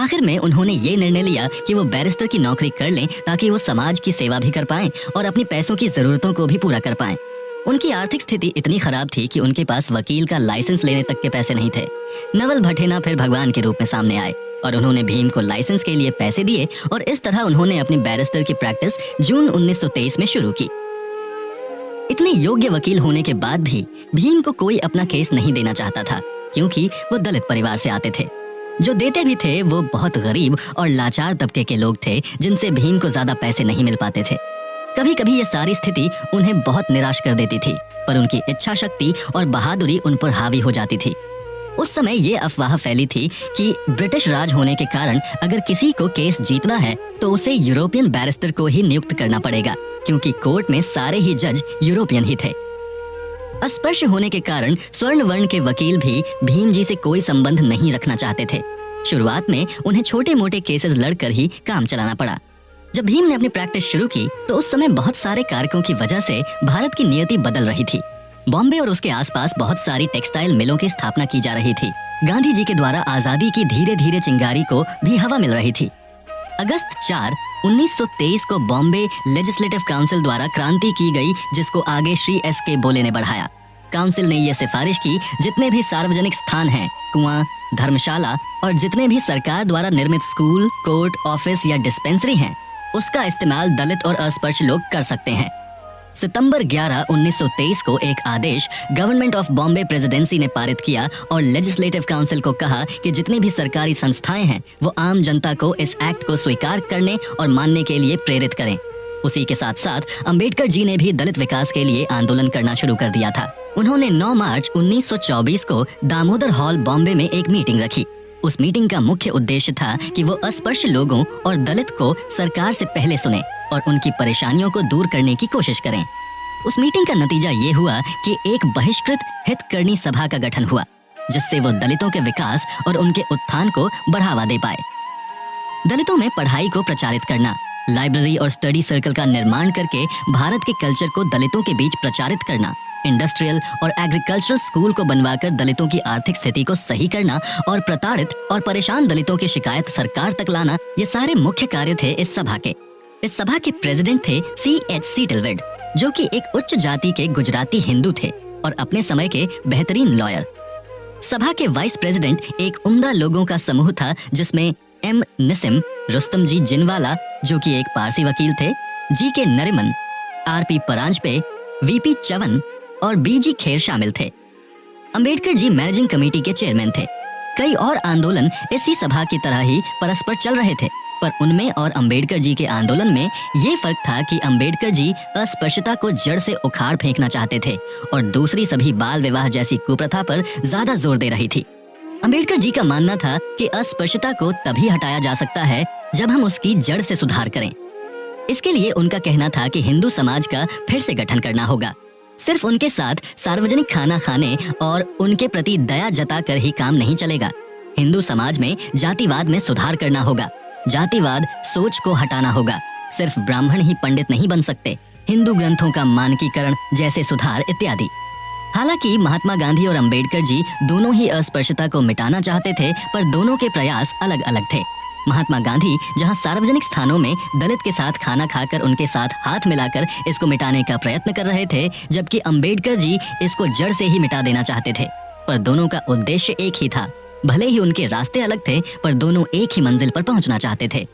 आखिर में उन्होंने ये निर्णय लिया कि वो बैरिस्टर की नौकरी कर लें ताकि वो समाज की सेवा भी कर पाएं और अपनी पैसों की जरूरतों को भी पूरा कर पाएं। उनकी आर्थिक स्थिति इतनी खराब थी कि उनके पास वकील का लाइसेंस लेने तक के पैसे नहीं थे। नवल भटेना फिर भगवान के रूप में सामने आए और उन्होंने भीम को लाइसेंस के लिए पैसे दिए और इस तरह उन्होंने अपनी बैरिस्टर की प्रैक्टिस जून 1923 में शुरू की। इतने योग्य वकील होने के बाद भी भीम को कोई अपना केस नहीं देना चाहता था, क्योंकि वो दलित परिवार से आते थे। जो देते भी थे वो बहुत गरीब और लाचार तबके के लोग थे, जिनसे भीम को ज्यादा पैसे नहीं मिल पाते थे। कभी कभी ये सारी स्थिति उन्हें बहुत निराश कर देती थी, पर उनकी इच्छा शक्ति और बहादुरी उन पर हावी हो जाती थी। उस समय ये अफवाह फैली थी कि ब्रिटिश राज होने के कारण अगर किसी को केस जीतना है तो उसे यूरोपियन बैरिस्टर को ही नियुक्त करना पड़ेगा, क्योंकि कोर्ट में सारे ही जज यूरोपियन ही थे। अस्पृश्य होने के कारण स्वर्ण वर्ण के वकील भी भीम जी से कोई संबंध नहीं रखना चाहते थे। शुरुआत में उन्हें छोटे मोटे केसेस लड़कर ही काम चलाना पड़ा। जब भीम ने अपनी प्रैक्टिस शुरू की तो उस समय बहुत सारे कारकों की वजह से भारत की नियति बदल रही थी। बॉम्बे और उसके आसपास बहुत सारी टेक्सटाइल मिलों की स्थापना की जा रही थी। गांधी जी के द्वारा आजादी की धीरे धीरे चिंगारी को भी हवा मिल रही थी। अगस्त 4, 1923 को बॉम्बे लेजिस्लेटिव काउंसिल द्वारा क्रांति की गई, जिसको आगे श्री S.K. बोले ने बढ़ाया। काउंसिल ने यह सिफारिश की जितने भी सार्वजनिक स्थान हैं, कुआं, धर्मशाला और जितने भी सरकार द्वारा निर्मित स्कूल, कोर्ट, ऑफिस या डिस्पेंसरी हैं, उसका इस्तेमाल दलित और अस्पृश्य लोग कर सकते हैं। सितंबर 11, 1923 को एक आदेश गवर्नमेंट ऑफ बॉम्बे प्रेसिडेंसी ने पारित किया और लेजिस्लेटिव काउंसिल को कहा कि जितनी भी सरकारी संस्थाएं हैं वो आम जनता को इस एक्ट को स्वीकार करने और मानने के लिए प्रेरित करें। उसी के साथ साथ अंबेडकर जी ने भी दलित विकास के लिए आंदोलन करना शुरू कर दिया था। उन्होंने 9 मार्च 1924 को दामोदर हॉल बॉम्बे में एक मीटिंग रखी। उस मीटिंग का मुख्य उद्देश्य था कि वो अस्पृश्य लोगों और दलित को सरकार से पहले सुने और उनकी परेशानियों को दूर करने की कोशिश करें। उस मीटिंग का नतीजा ये हुआ कि एक बहिष्कृत हितकर्णी सभा का गठन हुआ, जिससे वो दलितों के विकास और उनके उत्थान को बढ़ावा दे पाए। दलितों में पढ़ाई को प्रचारित करना, लाइब्रेरी और स्टडी सर्कल का निर्माण करके भारत के कल्चर को दलितों के बीच प्रचारित करना, इंडस्ट्रियल और एग्रीकल्चरल स्कूल को बनवाकर दलितों की आर्थिक स्थिति को सही करना और प्रताड़ित और परेशान दलितों की शिकायत सरकार तक लाना, ये सारे मुख्य कार्य थे इस सभा के। इस सभा के प्रेसिडेंट थे C.H. सीटलवुड, जो कि एक उच्च जाति के गुजराती हिंदू थे और अपने समय के बेहतरीन लॉयर। सभा के वाइस प्रेसिडेंट एक उम्दा लोगों का समूह था, जिसमें M. निसिम, रुस्तम जी जिनवाला जो कि एक पारसी वकील थे, G.K. Nariman, R.P. Paranjpe, V.P. Chyavan और B.G. खेर शामिल थे। अंबेडकर जी मैनेजिंग कमेटी के चेयरमैन थे। कई और आंदोलन इसी सभा की तरह ही परस्पर चल रहे थे, पर उनमें और अंबेडकर जी के आंदोलन में ये फर्क था कि अंबेडकर जी अस्पृश्यता को जड़ से उखाड़ फेंकना चाहते थे और दूसरी सभी बाल विवाह जैसी कुप्रथा पर ज्यादा जोर दे रही थी। अंबेडकर जी का मानना था कि अस्पृश्यता को तभी हटाया जा सकता है जब हम उसकी जड़ से सुधार करें। इसके लिए उनका कहना था कि हिंदू समाज का फिर से गठन करना होगा। सिर्फ उनके साथ सार्वजनिक खाना खाने और उनके प्रति दया जता कर ही काम नहीं चलेगा। हिंदू समाज में जातिवाद में सुधार करना होगा, जातिवाद सोच को हटाना होगा। सिर्फ ब्राह्मण ही पंडित नहीं बन सकते, हिंदू ग्रंथों का मानकीकरण जैसे सुधार इत्यादि। हालांकि महात्मा गांधी और अंबेडकर जी दोनों ही अस्पृश्यता को मिटाना चाहते थे, पर दोनों के प्रयास अलग अलग थे। महात्मा गांधी जहां सार्वजनिक स्थानों में दलित के साथ खाना खाकर उनके साथ हाथ मिलाकर इसको मिटाने का प्रयत्न कर रहे थे, जबकि अंबेडकर जी इसको जड़ से ही मिटा देना चाहते थे। पर दोनों का उद्देश्य एक ही था। भले ही उनके रास्ते अलग थे, पर दोनों एक ही मंजिल पर पहुंचना चाहते थे।